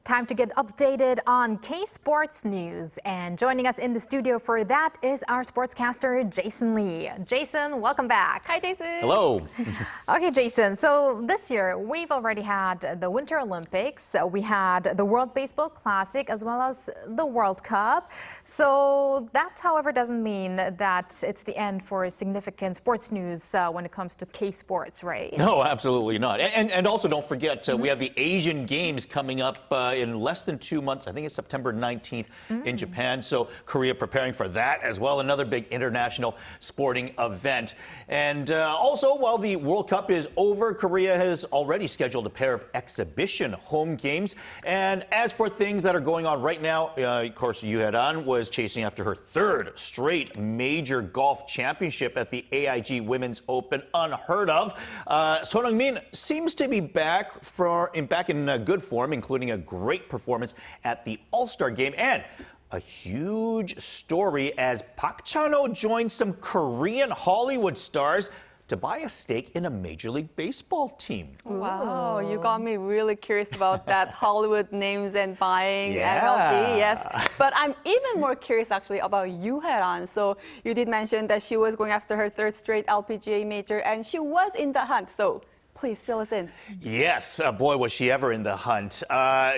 Time to get updated on K-Sports news. And joining us in the studio for that is our sportscaster, Jason Lee. Jason, welcome back. Hi, Jason. Hello. Okay, Jason. So this year, we've already had the Winter Olympics. We had the World Baseball Classic as well as the World Cup. So that, however, doesn't mean that it's the end for significant sports news when it comes to K-Sports, right? No, absolutely not. And also don't forget, we have the Asian Games coming up in less than 2 months. I think it's September 19th in Japan. So Korea preparing for that as well. Another big international sporting event. And also, while the World Cup is over, Korea has already scheduled a pair of exhibition home games. And as for things that are going on right now, of course, Ryu Hae-Ran was chasing after her third straight major golf championship at the AIG Women's Open. Unheard of. Son Heung-min seems to be back in good form, including a great performance at the All-Star game and a huge story as Park Chan-ho joined some Korean Hollywood stars to buy a stake in a Major League Baseball team. Wow, you got me really curious about that Hollywood names and buying Yeah. MLB, yes. But I'm even more curious actually about Ryu Hae-Ran. So you did mention that she was going after her third straight LPGA major and she was in the hunt. So please fill us in. Yes, boy, was she ever in the hunt.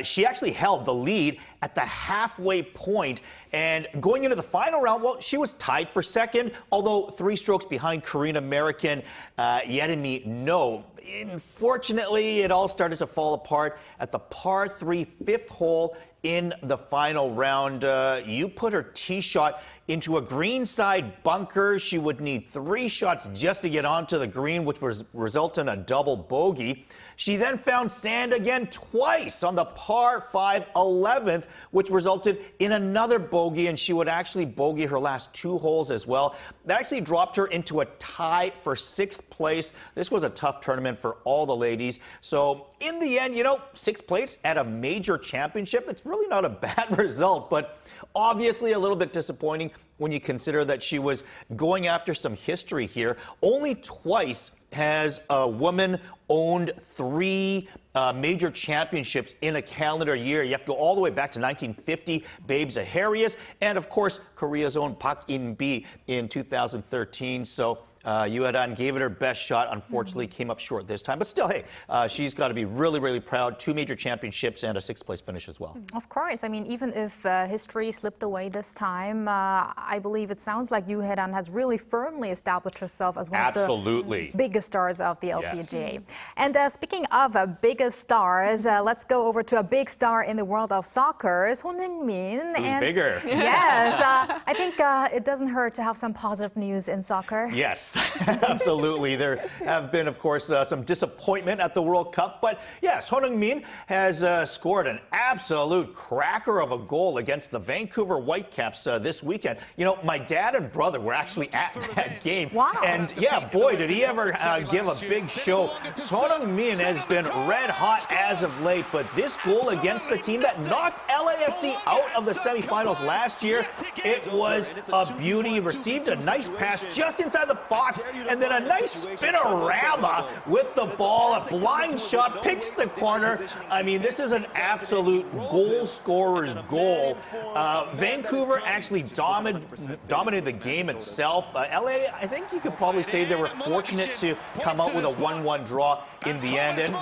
She actually held the lead at the halfway point, and going into the final round, well, she was tied for second, although 3 strokes behind Korean-American Yeremi No. Unfortunately, it all started to fall apart at the par 3 fifth hole in the final round. You put her tee shot into a greenside bunker. She would need 3 shots just to get onto the green, which would result in a double bogey. She then found sand again twice on the par 5 11th, which resulted in another bogey, and she would actually bogey her last 2 holes as well. That actually dropped her into a tie for 6th place. This was a tough tournament for all the ladies. So in the end, 6th place at a major championship, it's really not a bad result, but obviously a little bit disappointing when you consider that she was going after some history here. Only twice has a woman owned 3 major championships in a calendar year. You have to go all the way back to 1950, Babe Zaharias, and of course, Korea's own Park In-bi in 2013. So Ryu Hae-Ran gave it her best shot. Unfortunately, came up short this time. But still, hey, she's got to be really, really proud. 2 major championships and a 6th place finish as well. Of course. I mean, even if history slipped away this time, I believe it sounds like Ryu Hae-Ran has really firmly established herself as one of the biggest stars of the LPGA. Yes. And speaking of biggest stars, let's go over to a big star in the world of soccer, Son Heung-min. Who's bigger? Yes. I think it doesn't hurt to have some positive news in soccer. Yes. Absolutely. There have been, of course, some disappointment at the World Cup. But yes, Son Heung-min has scored an absolute cracker of a goal against the Vancouver Whitecaps this weekend. My dad and brother were actually at that game. Wow. And yeah, boy, did he ever give a big show. Son Heung-min has been red hot as of late, but this goal against the team that knocked LAFC out of the semifinals last year, it was a beauty. He received a nice pass just inside the box, and then a nice spinorama with the ball. A blind shot picks the corner. I mean, this is an absolute goal scorer's goal. Vancouver actually dominated the game itself. LA, I think you could probably say they were fortunate to come out with a 1-1 draw in the end. And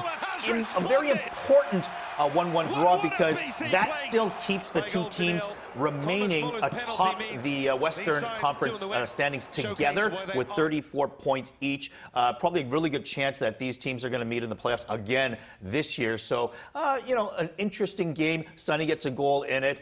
it's a very important 1-1 draw because that still keeps the 2 teams remaining atop the Western Conference standings together with 34 points each. Probably a really good chance that these teams are going to meet in the playoffs again this year. So, an interesting game. Sonny gets a goal in it.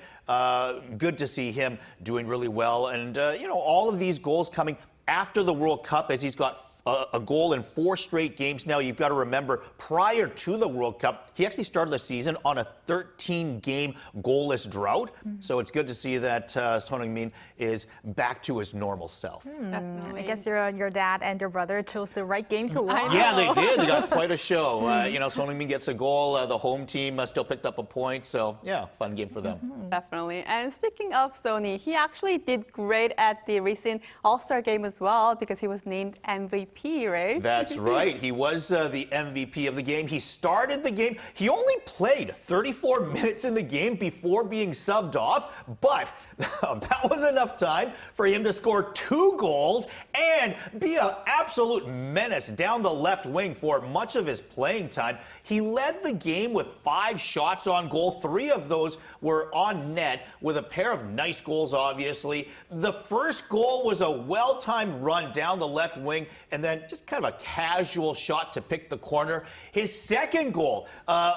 Good to see him doing really well. And, all of these goals coming after the World Cup as he's got a goal in 4 straight games now. You've got to remember, prior to the World Cup, he actually started the season on a 13-game goalless drought. So it's good to see that Son Heung-min is back to his normal self. I guess your dad and your brother chose the right game to watch. Yeah, they did. They got quite a show. Son Heung-min gets a goal. The home team still picked up a point. So, yeah, fun game for them. Definitely. And speaking of Sonny, he actually did great at the recent All-Star game as well because he was named MVP MVP, right? That's right. He was the MVP of the game. He started the game. He only played 34 minutes in the game before being subbed off, but that was enough time for him to score 2 goals and be an absolute menace down the left wing for much of his playing time. He led the game with 5 shots on goal. 3 of those were on net with a pair of nice goals, obviously. The first goal was a well-timed run down the left wing and then just kind of a casual shot to pick the corner. His second goal,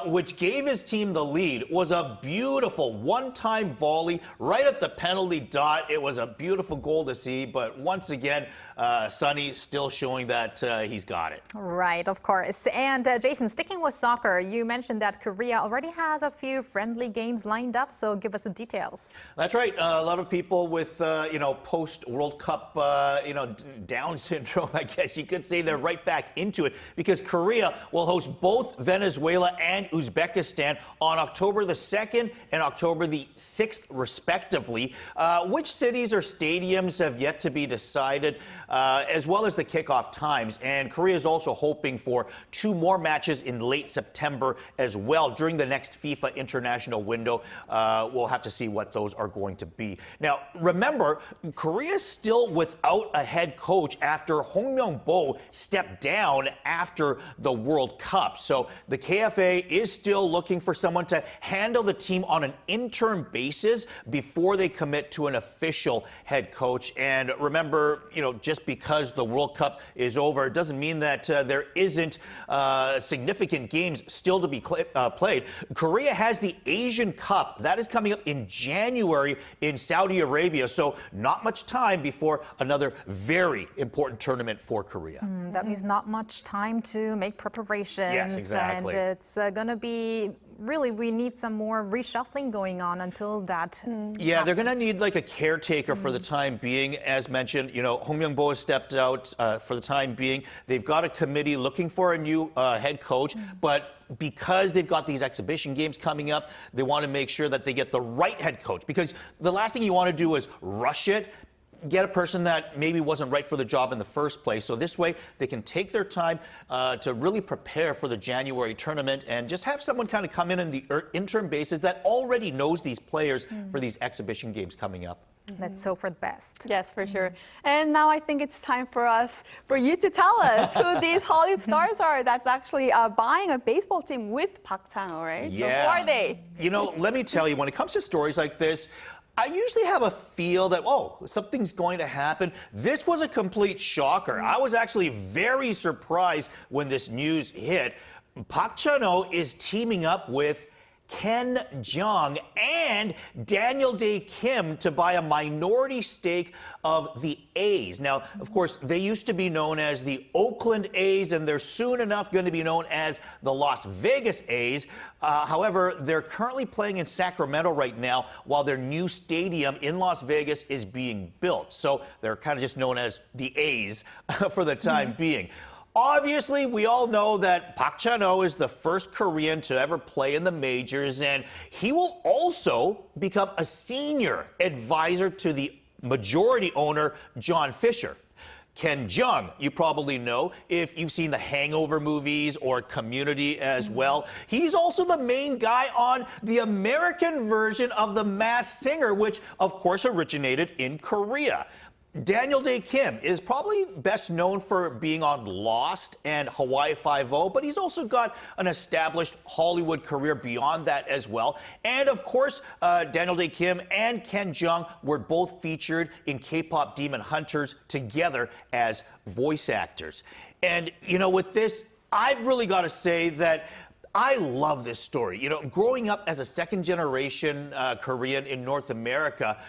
which gave his team the lead, was a beautiful one-time volley right at the penalty dot. It was a beautiful goal to see, but once again, Sonny still showing that he's got it. Right, of course. And Jason, sticking with soccer, you mentioned that Korea already has a few friendly games lined up, so give us the details. That's right. A lot of people with, post-World Cup, Down syndrome, I guess you could say, they're right back into it because Korea will host both Venezuela and Uzbekistan on October the 2nd and October the 6th, respectively. Which cities or stadiums have yet to be decided, as well as the kickoff times. And Korea is also hoping for 2 more matches in late September as well during the next FIFA international window. We'll have to see what those are going to be. Now, remember, Korea is still without a head coach after Hong-myung-bo stepped down after the World Cup. So the KFA is still looking for someone to handle the team on an interim basis before they commit to an official head coach. And remember, just because the World Cup is over, it doesn't mean that there isn't significant games still to be played. Korea has the Asian Cup. That is coming up in January in Saudi Arabia. So not much time before another very important tournament for Korea. That means not much time to make preparations. Yes, exactly. And it's going to be, really, we need some more reshuffling going on until that Yeah, they're going to happens. need like a caretaker for the time being. As mentioned, Hong-myung-bo has stepped out for the time being. They've got a committee looking for a new head coach, but because they've got these exhibition games coming up, they want to make sure that they get the right head coach, because the last thing you want to do is rush it, get a person that maybe wasn't right for the job in the first place. So this way, they can take their time to really prepare for the January tournament and just have someone kind of come in the interim basis that already knows these players for these exhibition games coming up. Let's hope for the best. Yes, for sure. And now I think it's time for you to tell us who these Hollywood stars are that's actually buying a baseball team with Park Chan-ho, right? Yeah. So who are they? Let me tell you, when it comes to stories like this, I usually have a feel that, something's going to happen. This was a complete shocker. I was actually very surprised when this news hit. Park Chan-ho is teaming up with Ken Jeong and Daniel Dae Kim to buy a minority stake of the A's. Now, of course, they used to be known as the Oakland A's, and they're soon enough going to be known as the Las Vegas A's. However, they're currently playing in Sacramento right now while their new stadium in Las Vegas is being built. So they're kind of just known as the A's for the time being. Obviously, we all know that Park Chan-ho is the first Korean to ever play in the majors, and he will also become a senior advisor to the majority owner, John Fisher. Ken Jeong, you probably know if you've seen the Hangover movies or Community as well. He's also the main guy on the American version of The Masked Singer, which of course originated in Korea. Daniel Dae Kim is probably best known for being on Lost and Hawaii Five-0, but he's also got an established Hollywood career beyond that as well. And of course, Daniel Dae Kim and Ken Jeong were both featured in K-pop Demon Hunters together as voice actors. And, with this, I've really got to say that I love this story. Growing up as a second-generation Korean in North America,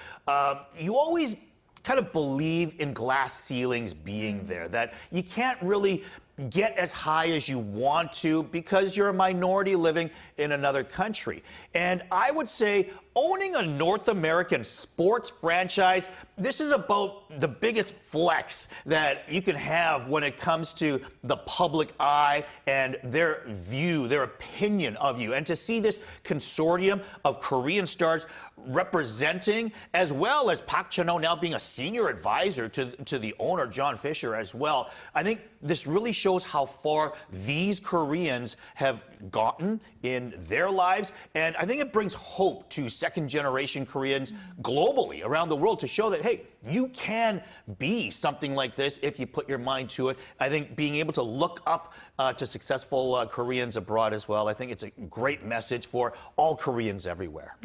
you always kind of believe in glass ceilings being there, that you can't really get as high as you want to because you're a minority living in another country. And I would say owning a North American sports franchise, this is about the biggest flex that you can have when it comes to the public eye and their view, their opinion of you. And to see this consortium of Korean stars representing, as well as Park Chan-ho now being a senior advisor to the owner, John Fisher, as well. I think this really shows how far these Koreans have gotten in their lives. And I think it brings hope to second-generation Koreans globally around the world to show that, hey, you can be something like this if you put your mind to it. I think being able to look up to successful Koreans abroad as well, I think it's a great message for all Koreans everywhere.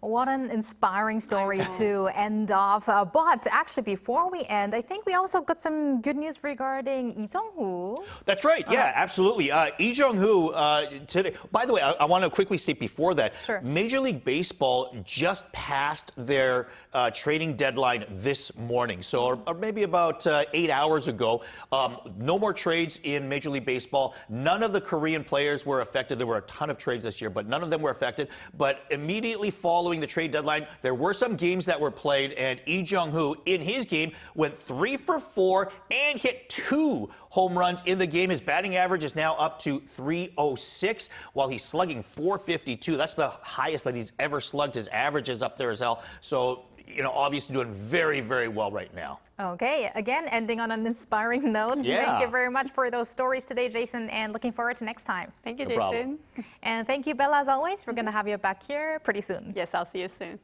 What an inspiring story to end off. But actually, before we end, I think we also got some good news regarding Lee Jung-hoo. That's right. Yeah, absolutely. Lee Jung-hoo today. By the way, I want to quickly state before that, Sure. Major League Baseball just passed their trading deadline this morning. So, or maybe about 8 hours ago. No more trades in Major League Baseball. None of the Korean players were affected. There were a ton of trades this year, but none of them were affected. But immediately following the trade deadline, there were some games that were played, and Lee Jung-hoo, in his game, went 3 for 4 and hit 2 home runs in the game. His batting average is now up to 306, while he's slugging 452. That's the highest that he's ever slugged. His average is up there as well. So, you know, obviously doing very, very well right now. Okay, again, ending on an inspiring note. Yeah. Thank you very much for those stories today, Jason, and looking forward to next time. Thank you, No Jason. problem. And thank you, Bella, as always. We're going to have you back here pretty soon. Yes, I'll see you soon.